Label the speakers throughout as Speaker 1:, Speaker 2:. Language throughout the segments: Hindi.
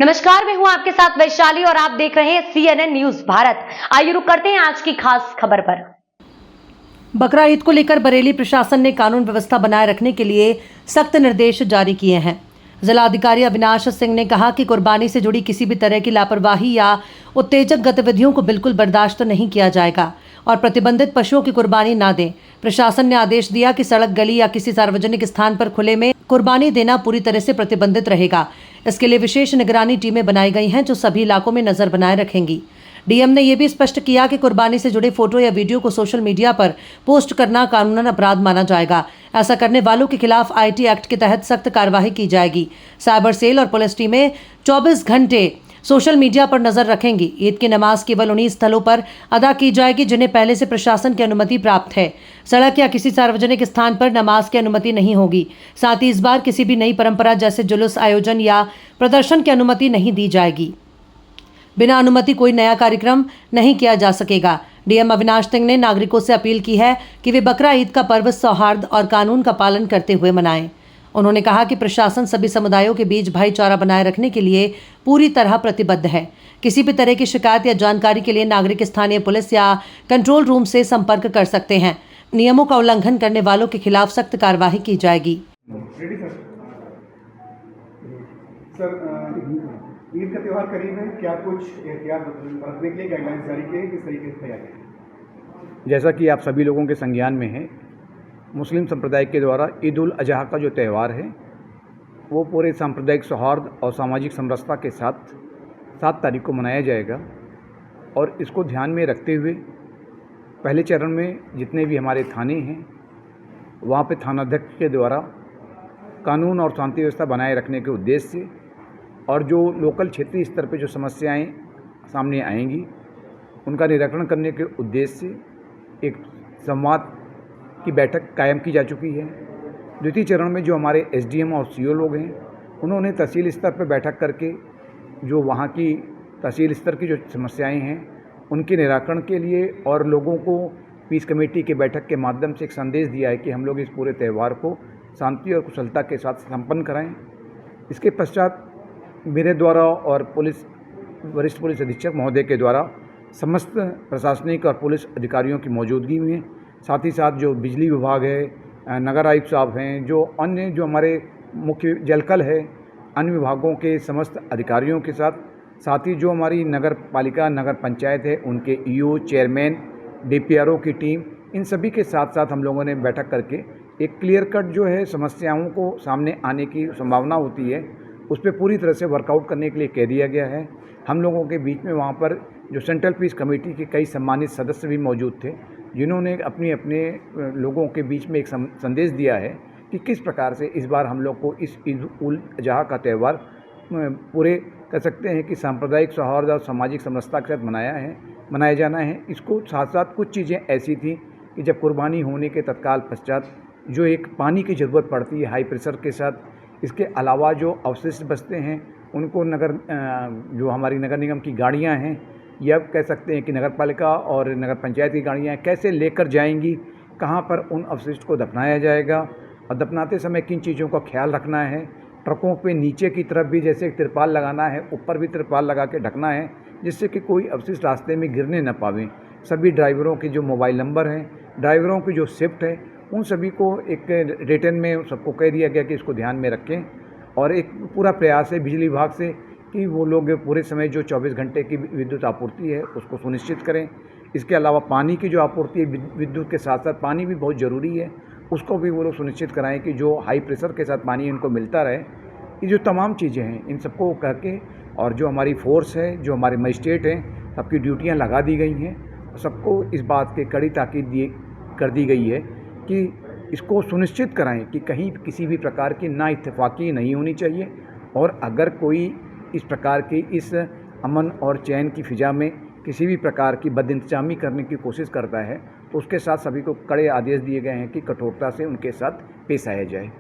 Speaker 1: नमस्कार, मैं हूं आपके साथ वैशाली और आप देख रहे हैं CNN न्यूज भारत। आइए रुक करते हैं आज की खास खबर पर।
Speaker 2: बकरा ईद को लेकर बरेली प्रशासन ने कानून व्यवस्था बनाए रखने के लिए सख्त निर्देश जारी किए हैं। जिलाधिकारी अविनाश सिंह ने कहा कि कुर्बानी से जुड़ी किसी भी तरह की लापरवाही या उत्तेजक गतिविधियों को बिल्कुल बर्दाश्त नहीं किया जाएगा और प्रतिबंधित पशुओं की कुर्बानी ना दें। प्रशासन ने आदेश दिया कि सड़क, गली या किसी सार्वजनिक स्थान पर खुले में कुर्बानी देना पूरी तरह से प्रतिबंधित रहेगा। इसके लिए विशेष निगरानी टीमें बनाई गई हैं जो सभी इलाकों में नजर बनाए रखेंगी। डीएम ने यह भी स्पष्ट किया कि कुर्बानी से जुड़े फोटो या वीडियो को सोशल मीडिया पर पोस्ट करना कानूनन अपराध माना जाएगा। ऐसा करने वालों के खिलाफ IT एक्ट के तहत सख्त कार्रवाई की जाएगी। साइबर सेल और पुलिस टीमें 24 घंटे सोशल मीडिया पर नजर रखेंगी। ईद की नमाज केवल उन्हीं स्थलों पर अदा की जाएगी जिन्हें पहले से प्रशासन की अनुमति प्राप्त है। सड़क या किसी सार्वजनिक स्थान पर नमाज की अनुमति नहीं होगी। साथ ही इस बार किसी भी नई परंपरा जैसे जुलूस, आयोजन या प्रदर्शन की अनुमति नहीं दी जाएगी। बिना अनुमति कोई नया कार्यक्रम नहीं किया जा सकेगा। डीएम अविनाश सिंह ने नागरिकों से अपील की है कि वे बकरा ईद का पर्व सौहार्द और कानून का पालन करते हुए मनाएं। उन्होंने कहा कि प्रशासन सभी समुदायों के बीच भाईचारा बनाए रखने के लिए पूरी तरह प्रतिबद्ध है। किसी भी तरह की शिकायत या जानकारी के लिए नागरिक स्थानीय पुलिस या कंट्रोल रूम से संपर्क कर सकते हैं। नियमों का उल्लंघन करने वालों के खिलाफ सख्त कार्रवाई की जाएगी।
Speaker 3: ईद का त्यौहार करीब है, क्या कुछ एहतियात बरतने के लिए गाइडलाइंस जारी किए, किस तरीके से तैयारी?
Speaker 4: जैसा कि आप सभी लोगों के संज्ञान में है, मुस्लिम संप्रदाय के द्वारा ईद उल अजहा का जो त्यौहार है वो पूरे सांप्रदायिक सौहार्द और सामाजिक समरसता के साथ 7 तारीख को मनाया जाएगा। और इसको ध्यान में रखते हुए पहले चरण में जितने भी हमारे थाने हैं वहाँ पे थानाध्यक्ष के द्वारा कानून और शांति व्यवस्था बनाए रखने के उद्देश्य से और जो लोकल क्षेत्रीय स्तर पे जो समस्याएं सामने आएंगी उनका निराकरण करने के उद्देश्य से एक संवाद की बैठक कायम की जा चुकी है। द्वितीय चरण में जो हमारे SDM और CO लोग हैं उन्होंने तहसील स्तर पर बैठक करके जो वहाँ की तहसील स्तर की जो समस्याएं हैं उनके निराकरण के लिए और लोगों को पीस कमेटी के बैठक के माध्यम से एक संदेश दिया है कि हम लोग इस पूरे त्यौहार को शांति और कुशलता के साथ संपन्न कराएँ। इसके पश्चात मेरे द्वारा और वरिष्ठ पुलिस अधीक्षक महोदय के द्वारा समस्त प्रशासनिक और पुलिस अधिकारियों की मौजूदगी में, साथ ही साथ जो बिजली विभाग है, नगर आयुक्त साहब हैं, जो अन्य जो हमारे मुख्य जलकल है, अन्य विभागों के समस्त अधिकारियों के साथ ही जो हमारी नगर पालिका, नगर पंचायत है उनके EO, चेयरमैन, DPRO की टीम, इन सभी के साथ साथ हम लोगों ने बैठक करके एक क्लियर कट जो है समस्याओं को सामने आने की संभावना होती है उस पर पूरी तरह से वर्कआउट करने के लिए कह दिया गया है। हम लोगों के बीच में वहाँ पर जो सेंट्रल पीस कमेटी के कई सम्मानित सदस्य भी मौजूद थे जिन्होंने अपने लोगों के बीच में एक संदेश दिया है कि किस प्रकार से इस बार हम लोग को इस ईद उल अजहा का त्यौहार पूरे कह सकते हैं कि सांप्रदायिक सौहार्द और सामाजिक समरसता के साथ मनाया जाना है। इसको साथ साथ कुछ चीज़ें ऐसी थी कि जब कुर्बानी होने के तत्काल पश्चात जो एक पानी की ज़रूरत पड़ती है हाई प्रेशर के साथ, इसके अलावा जो अवशिष्ट बचते हैं उनको जो हमारी नगर निगम की गाड़ियां हैं या कह सकते हैं कि नगर पालिका और नगर पंचायत की गाड़ियां कैसे लेकर जाएंगी, कहां पर उन अवशिष्ट को दफनाया जाएगा और दफनाते समय किन चीज़ों का ख्याल रखना है। ट्रकों पे नीचे की तरफ भी जैसे तिरपाल लगाना है, ऊपर भी तिरपाल लगा के ढकना है जिससे कि कोई अवशिष्ट रास्ते में गिरने न पावे। सभी ड्राइवरों के जो मोबाइल नंबर हैं, ड्राइवरों की जो शिफ्ट है, उन सभी को एक रिटर्न में सबको कह दिया गया कि इसको ध्यान में रखें। और एक पूरा प्रयास है बिजली विभाग से कि वो लोग पूरे समय जो 24 घंटे की विद्युत आपूर्ति है उसको सुनिश्चित करें। इसके अलावा पानी की जो आपूर्ति है विद्युत के साथ साथ पानी भी बहुत ज़रूरी है, उसको भी वो लोग सुनिश्चित कराएं कि जो हाई प्रेशर के साथ पानी इनको मिलता रहे। ये जो तमाम चीज़ें हैं इन सबको करके और जो हमारी फोर्स है, जो हमारे मजिस्ट्रेट हैं, सबकी ड्यूटियाँ लगा दी गई हैं। सबको इस बात की कड़ी ताकीद कर दी गई है कि इसको सुनिश्चित कराएं कि कहीं किसी भी प्रकार की ना इत्तेफाकी नहीं होनी चाहिए और अगर कोई इस प्रकार की इस अमन और चैन की फ़िज़ा में किसी भी प्रकार की बदइंतजामी करने की कोशिश करता है तो उसके साथ सभी को कड़े आदेश दिए गए हैं कि कठोरता से उनके साथ पेश आया जाए।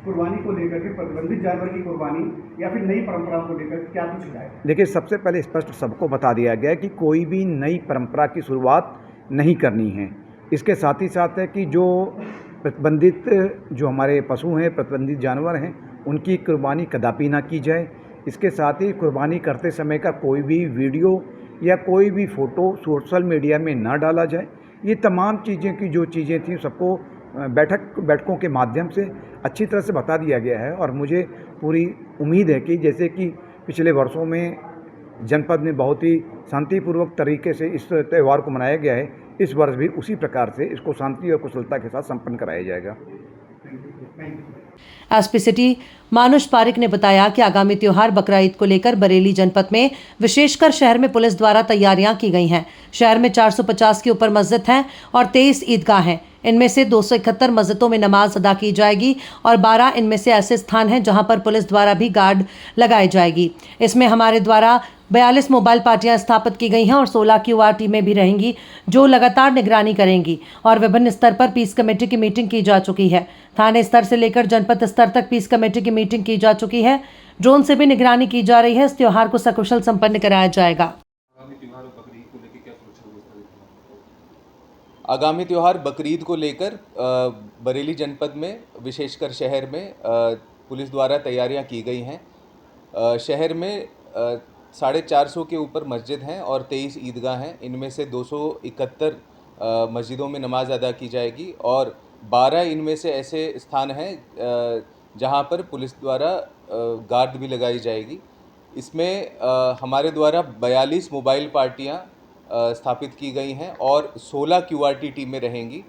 Speaker 3: कुर्बानी को लेकर के प्रतिबंधित जानवर की कुर्बानी या फिर नई परंपरा को लेकर क्या कुछ है?
Speaker 4: देखिए, सबसे पहले स्पष्ट सबको बता दिया गया है कि कोई भी नई परंपरा की शुरुआत नहीं करनी है। इसके साथ ही साथ है कि जो प्रतिबंधित जो हमारे पशु हैं, प्रतिबंधित जानवर हैं, उनकी कुर्बानी कदापि ना की जाए। इसके साथ ही कुर्बानी करते समय का कोई भी वीडियो या कोई भी फ़ोटो सोशल मीडिया में ना डाला जाए। ये तमाम चीज़ें की जो चीज़ें थी सबको बैठकों के माध्यम से अच्छी तरह से बता दिया गया है और मुझे पूरी उम्मीद है कि जैसे कि पिछले वर्षों में जनपद में बहुत ही शांतिपूर्वक तरीके से इस त्यौहार को मनाया गया है, इस वर्ष भी उसी प्रकार से इसको शांति और कुशलता के साथ संपन्न कराया जाएगा।
Speaker 2: एसपी सिटी मानुष पारिक ने बताया कि आगामी त्योहार बकरा ईद को लेकर बरेली जनपद में विशेषकर शहर में पुलिस द्वारा तैयारियां की गई हैं। शहर में 450 के ऊपर मस्जिद हैं और 23 ईदगाह हैं। इनमें से 271 मस्जिदों में नमाज अदा की जाएगी और 12 इनमें से ऐसे स्थान हैं जहां पर पुलिस द्वारा भी गार्ड लगाई जाएगी। इसमें हमारे द्वारा 42 मोबाइल पार्टियां स्थापित की गई हैं और 16 QR टीमें भी रहेंगी जो लगातार निगरानी करेंगी और विभिन्न स्तर पर पीस कमेटी की मीटिंग की जा चुकी है। थाने स्तर से लेकर जनपद स्तर तक पीस कमेटी की मीटिंग की जा चुकी है। ड्रोन से भी निगरानी की जा रही है। इस त्योहार को सकुशल संपन्न कराया जाएगा।
Speaker 5: आगामी त्यौहार बकरीद को लेकर बरेली जनपद में विशेषकर शहर में पुलिस द्वारा तैयारियां की गई हैं। शहर में 450 के ऊपर मस्जिद हैं और 23 ईदगाह हैं। इनमें से 271 मस्जिदों में नमाज अदा की जाएगी और 12 इनमें से ऐसे स्थान हैं जहां पर पुलिस द्वारा गार्ड भी लगाई जाएगी। इसमें हमारे द्वारा 42 मोबाइल पार्टियां स्थापित की गई हैं और 16 QRT टीमें रहेंगी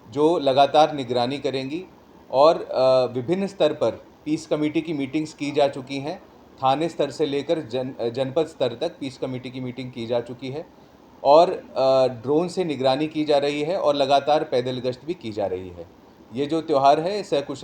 Speaker 5: जो लगातार निगरानी करेंगी और विभिन्न स्तर पर पीस कमेटी की मीटिंग्स की जा चुकी हैं। थाने स्तर से लेकर जनपद स्तर तक पीस कमेटी की मीटिंग की जा चुकी है और ड्रोन से निगरानी की जा रही है और लगातार पैदल गश्त भी की जा रही है। ये जो त्यौहार है सकुशल